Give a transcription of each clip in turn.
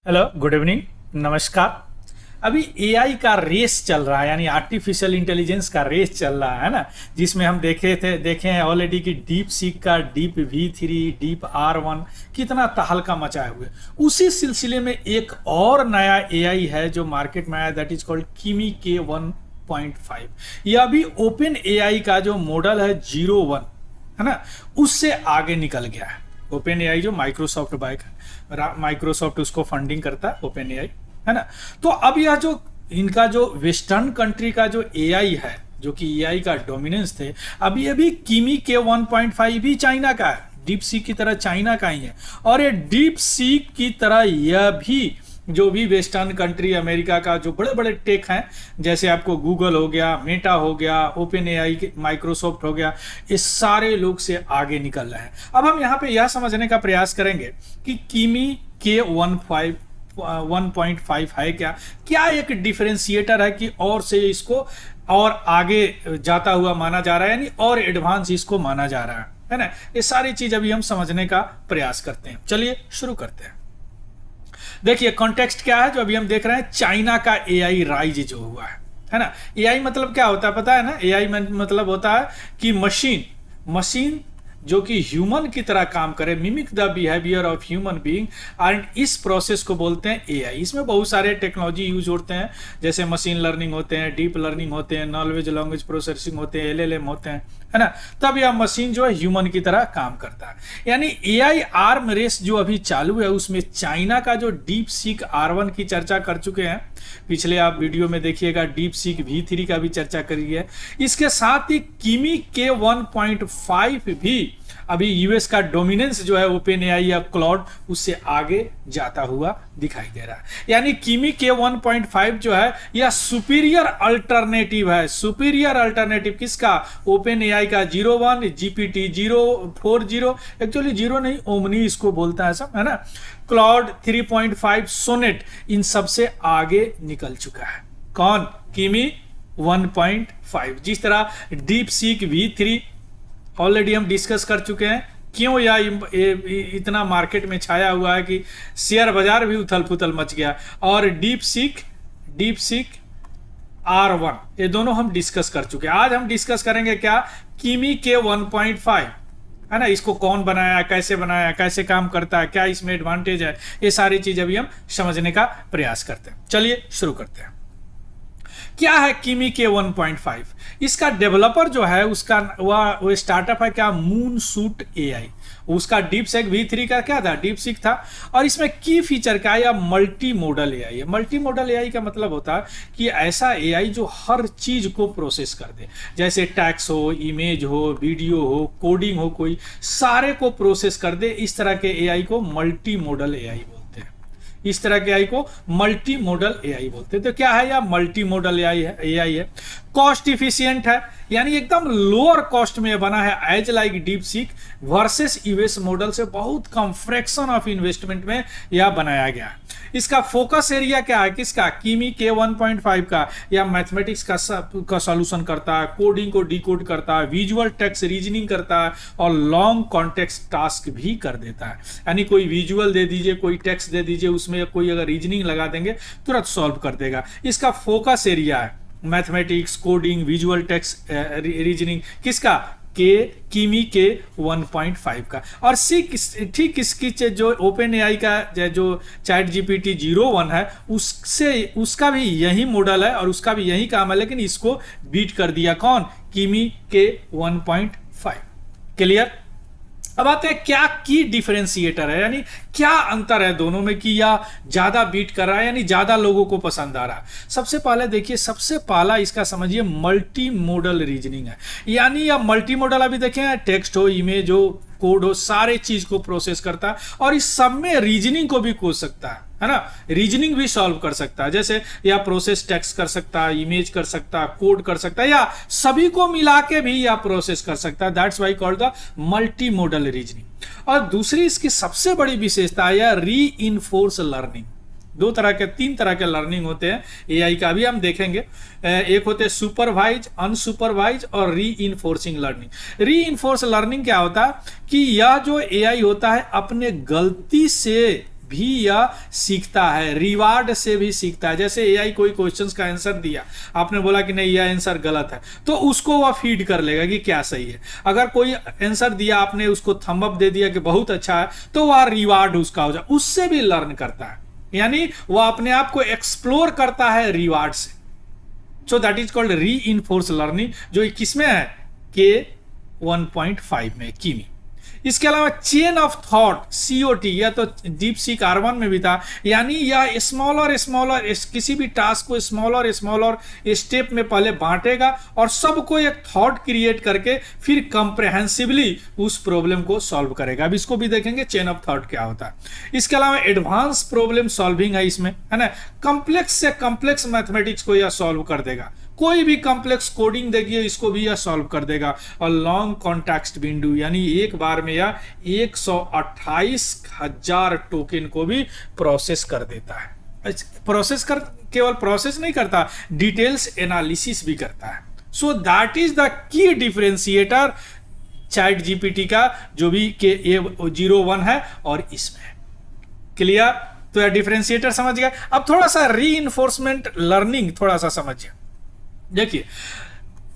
Hello, good evening, नमस्कार। अभी AI का रेस चल रहा है, यानी आर्टिफिशियल इंटेलिजेंस का रेस चल रहा है ना, जिसमें हम देखे हैं ऑलरेडी कि डीप सीक का डीप V3, डीप R1 कितना तहलका मचाए हुए। उसी सिलसिले में एक और नया एआई है जो मार्केट में आया, दैट इज कॉल्ड किमी के 1.5। यह भी ओपन एआई का जो मॉडल है 01 है ना, उससे आगे निकल गया है। ओपन एआई जो माइक्रोसॉफ्ट बाइक है, माइक्रोसॉफ्ट उसको फंडिंग करता है, ओपन एआई है ना। तो अब यह जो इनका जो वेस्टर्न कंट्री का जो एआई है, जो कि एआई का डोमिनेंस थे, अभी किमी के 1.5 भी चाइना का है, डीप सीक की तरह चाइना का ही है। और ये डीप सीक की तरह यह भी जो भी वेस्टर्न कंट्री अमेरिका का जो बड़े बड़े टेक हैं, जैसे आपको गूगल हो गया, मेटा हो गया, ओपन एआई, माइक्रोसॉफ्ट हो गया, इस सारे लोग से आगे निकल रहे हैं। अब हम यहाँ पे यह समझने का प्रयास करेंगे कि किमी के 1.5 है क्या, क्या एक डिफरेंशिएटर है कि और से इसको और आगे जाता हुआ माना जा रहा है, यानी और एडवांस इसको माना जा रहा है ना। ये सारी चीज अभी हम समझने का प्रयास करते हैं। चलिए शुरू करते हैं। देखिए कॉन्टेक्स्ट क्या है जो अभी हम देख रहे हैं, चाइना का एआई राइज जो हुआ है ना। एआई मतलब क्या होता है पता है ना? एआई मतलब होता है कि मशीन जो कि ह्यूमन की तरह काम करे, mimic the behaviour of human being, and इस प्रोसेस को बोलते हैं एआई। इसमें बहुत सारे टेक्नोलॉजी यूज होते हैं, जैसे मशीन लर्निंग होते हैं, डीप लर्निंग होते हैं, नॉलेज लैंग्वेज प्रोसेसिंग होते हैं, एलएलएम होते हैं, है ना। तब यह मशीन जो है ह्यूमन की तरह काम करता है। यानी एआई आर्म रेस जो अभी चालू है, उसमें चाइना का जो डीप सीक R1 की चर्चा कर चुके हैं, पिछले आप वीडियो में देखिएगा, डीप सीक V3 का भी चर्चा करी है। इसके साथ ही किमी के 1.5 भी अभी यूएस का डोमिनेंस जो है ओपन एआई या क्लाउड, उससे आगे जाता हुआ दिखाई दे रहा है। यानी किमी के 1.5 जो है यह सुपीरियर अल्टरनेटिव है। सुपीरियर अल्टरनेटिव किसका? ओपन एआई का 01, GPT 040, एक्चुअली 0 नहीं, ओमनी इसको बोलता है सब, है ना। क्लाउड 3.5, सोनेट, इन सब से आगे निकल चुका है। कौन? किमी 1.5। जिस तरह डीप सीक V3 ऑलरेडी हम डिस्कस कर चुके हैं, क्यों यह इतना मार्केट में छाया हुआ है कि शेयर बाजार भी उथल पुथल मच गया। और डीप सीक R1, ये दोनों हम डिस्कस कर चुके हैं। आज हम डिस्कस करेंगे क्या? किमी के 1.5 है ना। इसको कौन बनाया, कैसे काम करता है, क्या इसमें एडवांटेज है, ये सारी चीज अभी हम समझने का प्रयास करते हैं। चलिए शुरू करते हैं। क्या है किमी के 1.5? इसका डेवलपर जो है उसका वो स्टार्टअप है क्या? Moon suit AI. उसका डीप सीक V3 का क्या था? डीप सीक था। और इसमें की फीचर क्या है? या मल्टी मॉडल एआई है। मल्टी मॉडल एआई का मतलब होता है कि ऐसा एआई जो हर चीज को प्रोसेस कर दे, जैसे टेक्स्ट हो, इमेज हो, वीडियो हो, कोडिंग हो, कोई सारे को प्रोसेस कर दे। इस तरह के एआई को मल्टी मॉडल एआई बोलते हैं। इस तरह के एआई को मल्टी मॉडल एआई बोलते हैं। तो क्या है? या मल्टी मॉडल एआई है। कॉस्ट इफिशिएंट है, यानी एकदम लोअर कॉस्ट में बना है, as like DeepSeek versus US model से बहुत कम फ्रैक्शन ऑफ इन्वेस्टमेंट में यह बनाया गया है। इसका फोकस एरिया क्या है? किसका? किमी के 1.5 का। या मैथमेटिक्स का सॉल्यूशन करता है, कोडिंग को डिकोड करता है, विजुअल टेक्स्ट रीजनिंग करता है, और लॉन्ग कॉन्टेक्स्ट टास्क भी कर देता है। यानी कोई विजुअल दे दीजिए, कोई टेक्स्ट दे दीजिए, उसमें कोई अगर रीजनिंग लगा देंगे तुरंत सॉल्व कर देगा। इसका फोकस एरिया है mathematics, coding, visual text reasoning, किसका? के किमी के 1.5 का। और ठीक इसकी जो ओपन एआई का जो चैट GPT 01 है, उसका भी यही मॉडल है और उसका भी यही काम है, लेकिन इसको बीट कर दिया कौन? किमी के 1.5। क्लियर? अब आते हैं क्या की डिफरेंशिएटर है, यानी क्या अंतर है दोनों में कि या ज्यादा बीट कर रहा है, यानी ज्यादा लोगों को पसंद आ रहा है। सबसे पहले देखिए, सबसे पहला इसका समझिए मल्टी मॉडल रीजनिंग है। यानी या मल्टी मॉडल अभी देखें, टेक्स्ट हो, इमेज हो, कोड हो, सारे चीज को प्रोसेस करता है, और इस सब में रीजनिंग को भी खोज सकता है ना। रीजनिंग भी सॉल्व कर सकता है, जैसे या प्रोसेस टेक्स्ट कर सकता है, इमेज कर सकता है, कोड कर सकता है, या सभी को मिला के भी या प्रोसेस कर सकता है। That's why called the multi modal reasoning. और दूसरी इसकी सबसे बड़ी विशेषता है या रीइंफोर्स लर्निंग। तीन तरह के लर्निंग होते हैं एआई का, भी हम देखेंगे। एक होते हैं सुपरवाइज, अनसुपरवाइज और रीइंफोर्सिंग लर्निंग। रीइंफोर्स लर्निंग क्या होता है कि यह जो एआई होता है अपने गलती से भी यह सीखता है, रिवार्ड से भी सीखता है। जैसे एआई कोई क्वेश्चंस का आंसर दिया, आपने बोला कि नहीं यह आंसर गलत है, तो उसको वह फीड कर लेगा कि क्या सही है। अगर कोई आंसर दिया, आपने उसको थंब अप दे दिया कि बहुत अच्छा है, तो वह रिवार्ड उसका हो जाए, उससे भी लर्न करता है, यानी वह अपने आप को एक्सप्लोर करता है रिवार्ड से। सो दैट इज कॉल्ड री इनफोर्स लर्निंग, जो किसमें है, के 1.5 में, कीमी। इसके अलावा चेन ऑफ थॉट, COT, या तो डीप सीक R1 में भी था, यानी यह स्मॉलर किसी भी टास्क को स्मॉलर स्टेप में पहले बांटेगा और सबको एक थॉट क्रिएट करके फिर कंप्रेहेंसिवली उस प्रॉब्लम को सॉल्व करेगा। अब इसको भी देखेंगे चेन ऑफ थॉट क्या होता है। इसके अलावा एडवांस प्रॉब्लम सॉल्विंग है इसमें, है ना, कॉम्प्लेक्स से कॉम्प्लेक्स मैथमेटिक्स को यह सॉल्व कर देगा। कोई भी कॉम्प्लेक्स कोडिंग देगी इसको भी यह सॉल्व कर देगा। और लॉन्ग कॉन्टेक्स्ट विंडो, यानी एक बार में यह 128,000 टोकन को भी प्रोसेस कर देता है। केवल प्रोसेस नहीं करता, डिटेल्स एनालिसिस भी करता है। So that is the key differentiator chat GPT का, जो भी के A01 है और इसमें। क्लियर? तो यह डिफरेंशिएटर समझ गया। अब थोड़ा सा रीइंफोर्समेंट लर्निंग थोड़ा सा समझिए। देखिए,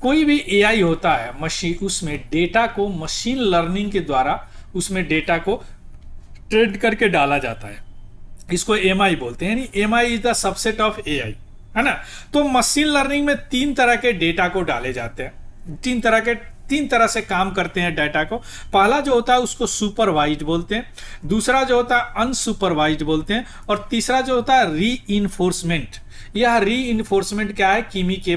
कोई भी एआई होता है मशीन, उसमें डेटा को मशीन लर्निंग के द्वारा उसमें डेटा को ट्रेन करके डाला जाता है। इसको एमआई बोलते हैं, यानी MI is the subset of AI, है ना। तो मशीन लर्निंग में 3 तरह के डेटा को डाले जाते हैं, 3 तरह से काम करते हैं डेटा को। पहला जो होता है उसको सुपरवाइज्ड बोलते हैं, दूसरा जो होता है अनसुपरवाइज्ड बोलते हैं, और तीसरा जो होता है रीइंफोर्समेंट। यह रीइंफोर्समेंट क्या है, कीमी के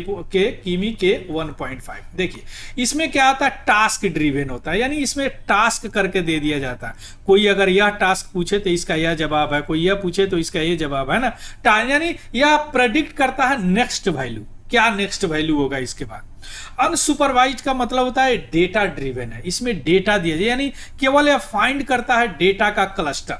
1.5। देखिए, इसमें क्या आता है, टास्क ड्रिवेन होता है, यानी इसमें टास्क करके दे दिया जाता है। कोई अगर यह टास्क पूछे तो इसका यह जवाब है, कोई यह पूछे तो इसका यह जवाब है ना। यानी यह प्रेडिक्ट करता है नेक्स्ट वैल्यू, क्या नेक्स्ट वैल्यू होगा इसके बाद। अनसुपरवाइज्ड का मतलब होता है डेटा ड्रिवेन है, इसमें डेटा दिया जाए, यानी केवल यह फाइंड करता है डेटा का क्लस्टर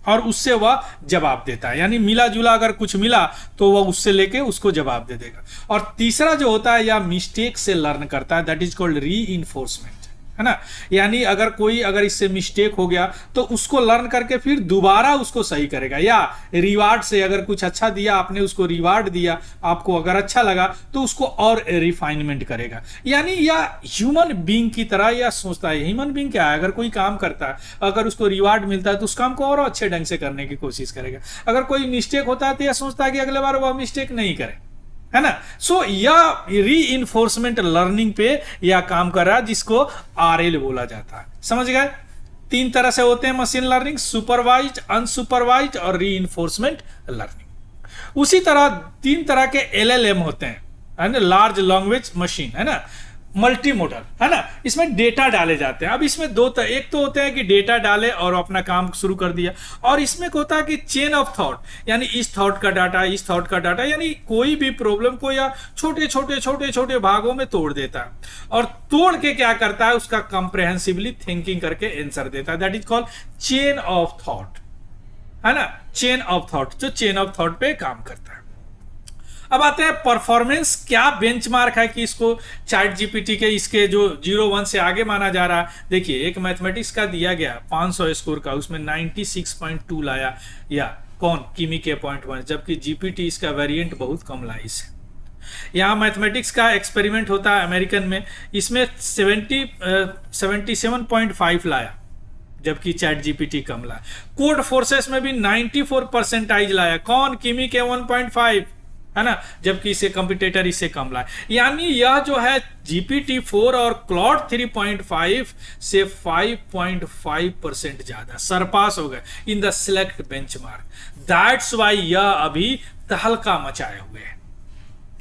और उससे वह जवाब देता है, यानी मिला जुला अगर कुछ मिला तो वह उससे लेके उसको जवाब दे देगा। और तीसरा जो होता है, यह मिस्टेक से लर्न करता है, दैट इज कॉल्ड रीइंफोर्समेंट, है ना। यानी अगर इससे मिस्टेक हो गया तो उसको लर्न करके फिर दोबारा उसको सही करेगा, या रिवार्ड से अगर कुछ अच्छा दिया आपने, उसको रिवार्ड दिया, आपको अगर अच्छा लगा तो उसको और रिफाइनमेंट करेगा। यानी यह ह्यूमन बीइंग की तरह यह सोचता है। ह्यूमन बीइंग क्या है, अगर कोई काम करता है, अगर उसको रिवार्ड मिलता है तो उस काम को और अच्छे ढंग से करने की कोशिश करेगा। अगर कोई मिस्टेक होता है तो यह सोचता है कि अगले बार वह मिस्टेक नहीं करे, है ना। सो यह रीइंफोर्समेंट लर्निंग पे यह काम कर रहा है, जिसको RL बोला जाता है। समझ गए? 3 तरह से होते हैं मशीन लर्निंग, सुपरवाइज्ड, अनसुपरवाइज्ड और रीइंफोर्समेंट लर्निंग। उसी तरह 3 तरह के LLM होते हैं, है ना, लार्ज लैंग्वेज मशीन, है ना, मल्टी मॉडल, है ना। इसमें डेटा डाले जाते हैं। अब इसमें एक तो होते हैं कि डेटा डाले और अपना काम शुरू कर दिया, और इसमें होता है कि चेन ऑफ थॉट, यानी इस थॉट का डाटा, इस थॉट का डाटा, यानी कोई भी प्रॉब्लम को या छोटे भागों में तोड़ देता है, और तोड़ के क्या करता है, उसका कंप्रेहेंसिवली थिंकिंग करके आंसर देता है। That is called chain of thought, है ना, चेन ऑफ थॉट, जो चेन ऑफ थॉट पे काम करता है। अब आते हैं परफॉर्मेंस, क्या बेंचमार्क है कि इसको चैट जीपीटी के इसके जो 01 से आगे माना जा रहा है। देखिए, एक मैथमेटिक्स का दिया गया 500 स्कोर का, उसमें 96.2 लाया, या कौन, कीमी के 0.1, जबकि जीपीटी इसका वेरिएंट बहुत कम ला इसे। यहाँ मैथमेटिक्स का एक्सपेरिमेंट होता है अमेरिकन में, इसमें 77.5 लाया, जबकि चैट जीपीटी कम लाया। कोड फोर्सेस में भी 94% लाया, कौन, कीमी के 1.5, है ना, जबकि इसे कंप्यूटेटर इससे कम लाए। यानी यह जो है GPT-4 और क्लॉड 3.5 से 5.5% ज्यादा सरपास हो गए in the select benchmark. That's why यह अभी तहलका मचाए हुए है।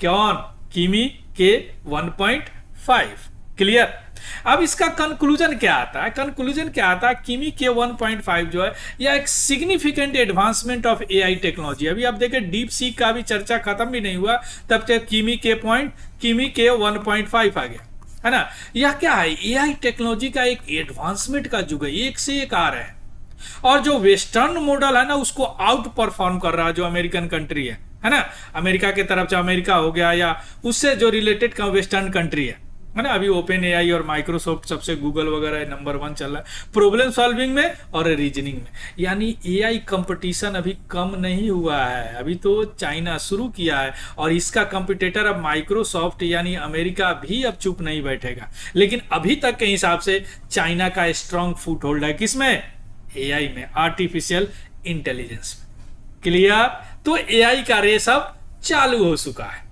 कौन, कीमी के 1.5। क्लियर? अब इसका कंक्लूजन क्या आता है, कीमी के 1.5 जो है यह एक significant advancement of AI technology. अभी आप देखें डीप सीक का भी चर्चा खत्म भी नहीं हुआ, तब तक कीमी के 1.5 आ गया, है ना। यह क्या है, एआई टेक्नोलॉजी का एक एडवांसमेंट का युग है, एक से एक आ रहा है, और जो वेस्टर्न मॉडल है ना उसको आउट परफॉर्म कर रहा है, जो अमेरिकन कंट्री है ना, अमेरिका की तरफ से, अमेरिका हो गया या उससे जो रिलेटेड का वेस्टर्न कंट्री है, है ना। अभी ओपन एआई और माइक्रोसॉफ्ट सबसे, गूगल वगैरह नंबर 1 चल रहा है प्रॉब्लम सॉल्विंग में और रीजनिंग में। यानी एआई कंपटीशन अभी कम नहीं हुआ है, अभी तो चाइना शुरू किया है और इसका कंपटीटर अब माइक्रोसॉफ्ट यानी अमेरिका भी अब चुप नहीं बैठेगा। लेकिन अभी तक के हिसाब से चाइना का स्ट्रॉन्ग फुट होल्ड है किसमें, एआई में, आर्टिफिशियल इंटेलिजेंस में। क्लियर। तो एआई का रेस अब चालू हो चुका है।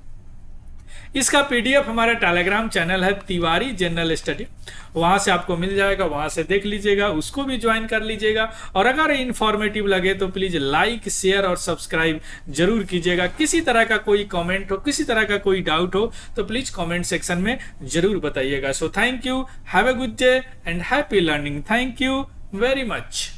इसका पीडीएफ हमारा टेलीग्राम चैनल है तिवारी जनरल स्टडी, वहां से आपको मिल जाएगा, वहां से देख लीजिएगा, उसको भी ज्वाइन कर लीजिएगा। और अगर इंफॉर्मेटिव लगे तो प्लीज लाइक शेयर और सब्सक्राइब जरूर कीजिएगा। किसी तरह का कोई कमेंट हो, किसी तरह का कोई डाउट हो तो प्लीज कमेंट सेक्शन में जरूर बताइएगा। So thank you, have a good day and happy learning. Thank you very much.